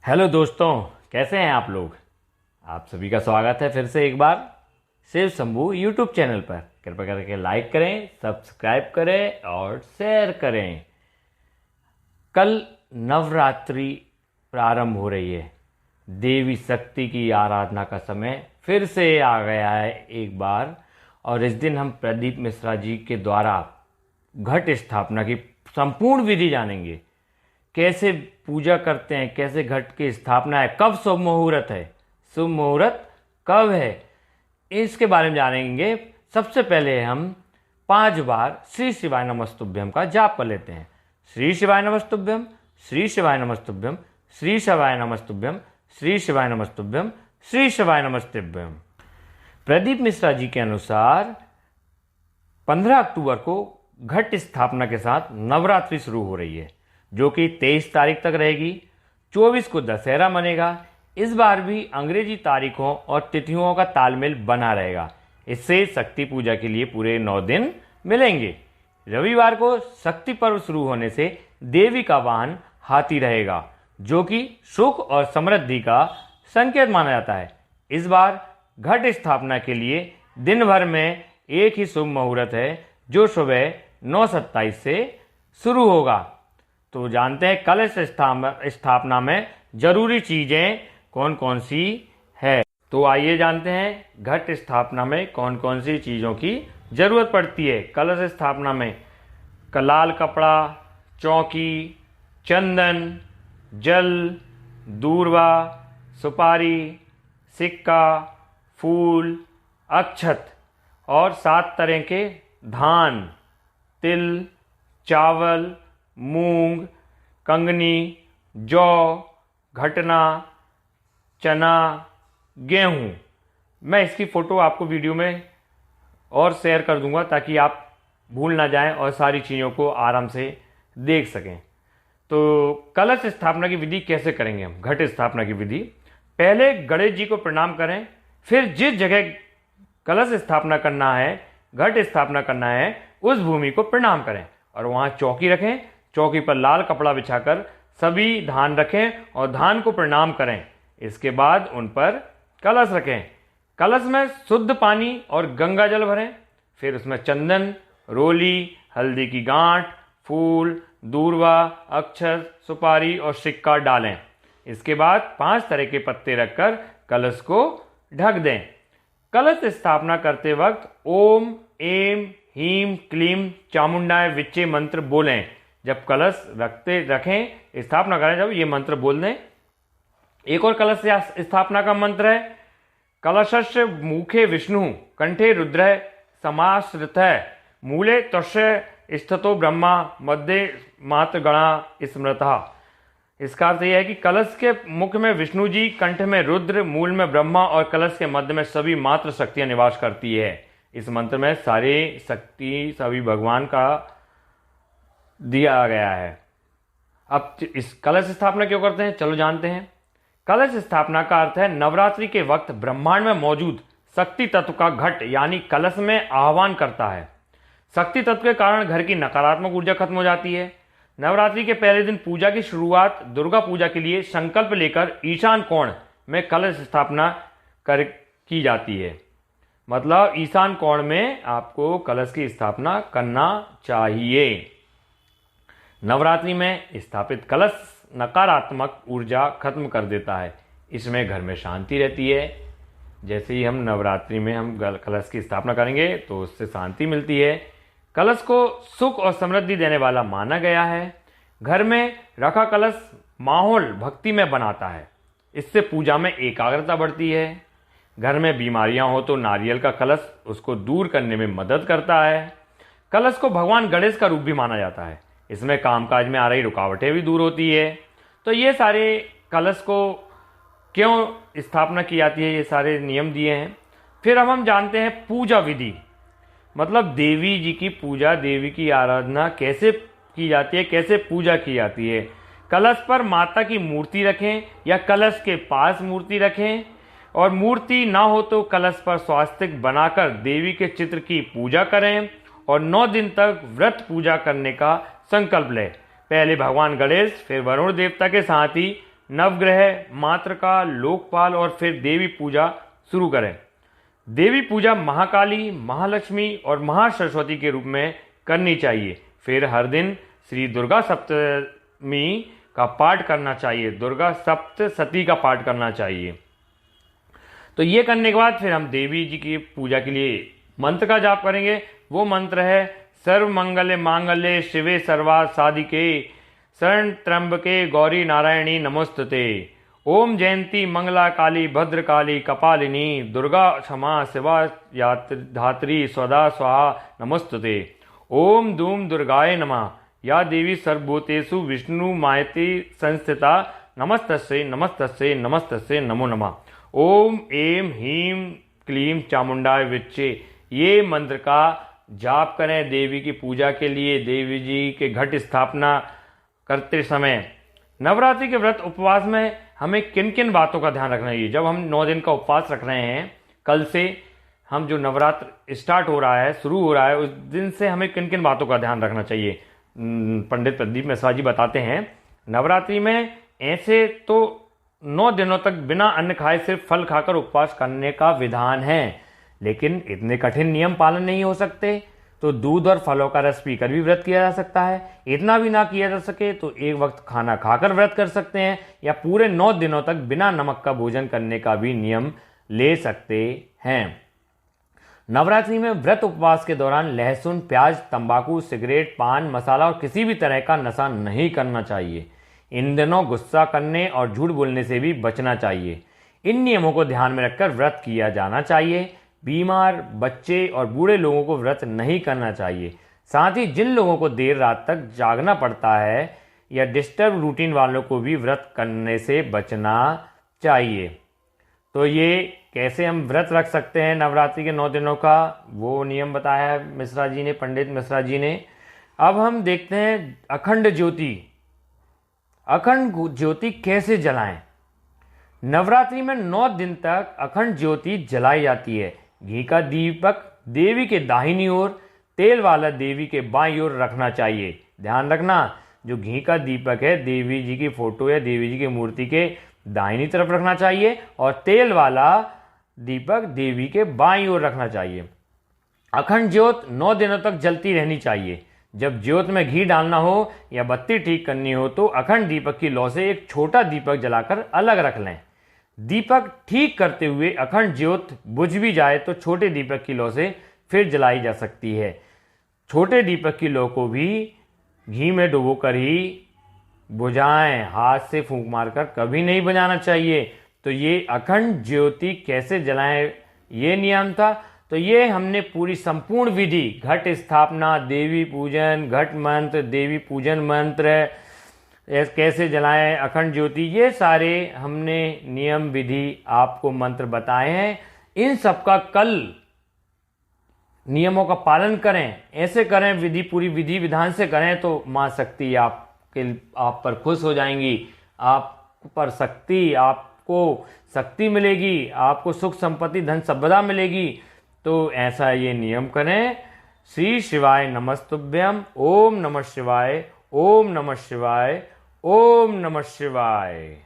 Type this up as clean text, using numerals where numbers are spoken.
Hello दोस्तों, कैसे हैं आप लोग। आप सभी का स्वागत है फिर से एक बार शिव शंभू यूट्यूब चैनल पर। कृपया करके लाइक करें, सब्सक्राइब करें और शेयर करें। कल नवरात्रि प्रारंभ हो रही है। देवी शक्ति की आराधना का समय फिर से आ गया है एक बार। और इस दिन हम प्रदीप मिश्रा जी के द्वारा घट स्थापना की संपूर्ण विधि जानेंगे। कैसे पूजा करते हैं, कैसे घट की स्थापना है, कब शुभ मुहूर्त है, शुभ मुहूर्त कब है, इसके बारे में जानेंगे। सबसे पहले हम 5 बार श्री शिवाय नमस्तुभ्यम का जाप कर लेते हैं। श्री शिवाय नमस्तुभ्यम, श्री शिवाय नमस्तुभ्यम, श्री शिवाय नमस्तुभ्यम, श्री शिवाय नमस्तुभ्यम, श्री शिवाय नमस्तुभ्यम। प्रदीप मिश्रा जी के अनुसार 15 अक्टूबर को घट स्थापना के साथ नवरात्रि शुरू हो रही है, जो कि 23 तारीख तक रहेगी। 24 को दशहरा मनेगा। इस बार भी अंग्रेजी तारीखों और तिथियों का तालमेल बना रहेगा। इससे शक्ति पूजा के लिए पूरे 9 दिन मिलेंगे। रविवार को शक्ति पर्व शुरू होने से देवी का वाहन हाथी रहेगा, जो कि सुख और समृद्धि का संकेत माना जाता है। इस बार घट स्थापना के लिए दिन भर में एक ही शुभ मुहूर्त है, जो सुबह 9:27 से शुरू होगा। तो जानते हैं कलश स्थापना में जरूरी चीजें कौन कौन सी है। तो आइए जानते हैं घट स्थापना में कौन कौन सी चीजों की जरूरत पड़ती है। कलश स्थापना में लाल कपड़ा, चौकी, चंदन, जल, दूर्वा, सुपारी, सिक्का, फूल, अक्षत और 7 तरह के धान, तिल, चावल, मूंग, कंगनी, जौ, घटना, चना, गेहूं। मैं इसकी फ़ोटो आपको वीडियो में और शेयर कर दूंगा, ताकि आप भूल ना जाएं और सारी चीज़ों को आराम से देख सकें। तो कलश स्थापना की विधि कैसे करेंगे हम। घट स्थापना की विधि, पहले गणेश जी को प्रणाम करें। फिर जिस जगह कलश स्थापना करना है, घट स्थापना करना है, उस भूमि को प्रणाम करें और वहाँ चौकी रखें। चौकी पर लाल कपड़ा बिछाकर सभी धान रखें और धान को प्रणाम करें। इसके बाद उन पर कलश रखें। कलश में शुद्ध पानी और गंगा जल भरें। फिर उसमें चंदन, रोली, हल्दी की गांठ, फूल, दूर्वा, अक्षत, सुपारी और सिक्का डालें। इसके बाद 5 तरह के पत्ते रखकर कलश को ढक दें। कलश स्थापना करते वक्त ओम एम हीम क्लीम चामुंडाय विच्चे मंत्र बोलें। जब कलश रखें, स्थापना करें, जब ये मंत्र बोल दें। एक और कलश स्थापना का मंत्र है, कलशस्य मुखे विष्णु कंठे रुद्र समाश्रितः मूले तस्य स्थितो ब्रह्मा मध्य मात्र गणा स्मृतः। इसका अर्थ यह है कि कलश के मुख में विष्णु जी, कंठ में रुद्र, मूल में ब्रह्मा और कलश के मध्य में सभी मात्र शक्तियां निवास करती है। इस मंत्र में सारे शक्ति सभी भगवान का दिया गया है। अब इस कलश स्थापना क्यों करते हैं, चलो जानते हैं। कलश स्थापना का अर्थ है नवरात्रि के वक्त ब्रह्मांड में मौजूद शक्ति तत्व का घट यानी कलश में आह्वान करता है। शक्ति तत्व के कारण घर की नकारात्मक ऊर्जा खत्म हो जाती है। नवरात्रि के पहले दिन पूजा की शुरुआत दुर्गा पूजा के लिए संकल्प लेकर ईशान कोण में कलश स्थापना की जाती है। मतलब ईशान कोण में आपको कलश की स्थापना करना चाहिए। नवरात्रि में स्थापित कलश नकारात्मक ऊर्जा खत्म कर देता है। इसमें घर में शांति रहती है। जैसे ही हम नवरात्रि में हम कलश की स्थापना करेंगे तो उससे शांति मिलती है। कलश को सुख और समृद्धि देने वाला माना गया है। घर में रखा कलश माहौल भक्ति में बनाता है। इससे पूजा में एकाग्रता बढ़ती है। घर में बीमारियां हो तो नारियल का कलश उसको दूर करने में मदद करता है। कलश को भगवान गणेश का रूप भी माना जाता है। इसमें कामकाज में आ रही रुकावटें भी दूर होती है। तो ये सारे कलश को क्यों स्थापना की जाती है, ये सारे नियम दिए हैं। फिर हम जानते हैं पूजा विधि, मतलब देवी जी की पूजा, देवी की आराधना कैसे की जाती है, कैसे पूजा की जाती है। कलश पर माता की मूर्ति रखें या कलश के पास मूर्ति रखें, और मूर्ति ना हो तो कलश पर स्वास्तिक बनाकर देवी के चित्र की पूजा करें और 9 दिन तक व्रत पूजा करने का संकल्प लें। पहले भगवान गणेश, फिर वरुण देवता के साथ ही नवग्रह, मातृका, लोकपाल और फिर देवी पूजा शुरू करें। देवी पूजा महाकाली, महालक्ष्मी और महासरस्वती के रूप में करनी चाहिए। फिर हर दिन श्री दुर्गा सप्तमी का पाठ करना चाहिए, दुर्गा सप्तशती का पाठ करना चाहिए। तो ये करने के बाद फिर हम देवी जी की पूजा के लिए मंत्र का जाप करेंगे। वो मंत्र है सर्व मंगल मांगल्ये शिवे सर्वार्थ साधिके शरण त्र्यंबके गौरी नारायणी नमोस्तुते। ओम जयंती मंगला काली भद्रकाली कपालिनी दुर्गा क्षमा शिवा धात्री स्वदा स्वाहा नमोस्तुते। ओम धूम दुर्गाय नमः। या देवी सर्वभूतेषु विष्णु मायति संस्थिता नमस्तस्यै नमस्तस्यै नमस्तस्यै नमो नमः। ओम एम ह्रीं क्लीं चामुंडाय विच्चे। ये मंत्र का जाप करें देवी की पूजा के लिए, देवी जी के घट स्थापना करते समय। नवरात्रि के व्रत उपवास में हमें किन किन बातों का ध्यान रखना चाहिए? जब हम 9 दिन का उपवास रख रहे हैं, कल से हम जो नवरात्र स्टार्ट हो रहा है, शुरू हो रहा है, उस दिन से हमें किन किन बातों का ध्यान रखना चाहिए? पंडित प्रदीप मिश्रा जी बताते हैं। नवरात्रि में ऐसे तो 9 दिनों तक बिना अन्न खाए सिर्फ फल खाकर उपवास करने का विधान है, लेकिन इतने कठिन नियम पालन नहीं हो सकते, तो दूध और फलों का रस पीकर भी व्रत किया जा सकता है। इतना भी ना किया जा सके तो एक वक्त खाना खाकर व्रत कर सकते हैं, या पूरे 9 दिनों तक बिना नमक का भोजन करने का भी नियम ले सकते हैं। नवरात्रि में व्रत उपवास के दौरान लहसुन, प्याज, तंबाकू, सिगरेट, पान मसाला और किसी भी तरह का नशा नहीं करना चाहिए। इन दिनों गुस्सा करने और झूठ बोलने से भी बचना चाहिए। इन नियमों को ध्यान में रखकर व्रत किया जाना चाहिए। बीमार, बच्चे और बूढ़े लोगों को व्रत नहीं करना चाहिए। साथ ही जिन लोगों को देर रात तक जागना पड़ता है या डिस्टर्ब रूटीन वालों को भी व्रत करने से बचना चाहिए। तो ये कैसे हम व्रत रख सकते हैं नवरात्रि के 9 दिनों का, वो नियम बताया है मिश्रा जी ने, पंडित मिश्रा जी ने। अब हम देखते हैं अखंड ज्योति। अखंड ज्योति कैसे जलाएं? नवरात्रि में 9 दिन तक अखंड ज्योति जलाई जाती है। घी का दीपक देवी के दाहिनी ओर, तेल वाला देवी के बाईं ओर रखना चाहिए। ध्यान रखना, जो घी का दीपक है देवी जी की फोटो या देवी जी की मूर्ति के दाहिनी तरफ रखना चाहिए, और तेल वाला दीपक देवी के बाईं ओर रखना चाहिए। अखंड ज्योत 9 दिनों तक जलती रहनी चाहिए। जब ज्योत में घी डालना हो या बत्ती ठीक करनी हो तो अखंड दीपक की लौ से एक छोटा दीपक जलाकर अलग रख लें। दीपक ठीक करते हुए अखंड ज्योत बुझ भी जाए तो छोटे दीपक की लौ से फिर जलाई जा सकती है। छोटे दीपक की लौ को भी घी में डुबोकर ही बुझाएं, हाथ से फूंक मारकर कभी नहीं बुझाना चाहिए। तो ये अखंड ज्योति कैसे जलाएं, ये नियम था। तो ये हमने पूरी संपूर्ण विधि, घट स्थापना, देवी पूजन, घट मंत्र, देवी पूजन मंत्र, कैसे जलाएं अखंड ज्योति, ये सारे हमने नियम विधि आपको मंत्र बताए हैं। इन सब का कल नियमों का पालन करें, ऐसे करें, विधि पूरी विधि विधान से करें तो माँ शक्ति आप पर खुश हो जाएंगी। आप पर शक्ति, आपको शक्ति मिलेगी, आपको सुख संपत्ति धन संपदा मिलेगी। तो ऐसा ये नियम करें। श्री शिवाय नमस्तुभ्यम। ओम नमः शिवाय, ओम नमः शिवाय, ओम नमः शिवाय।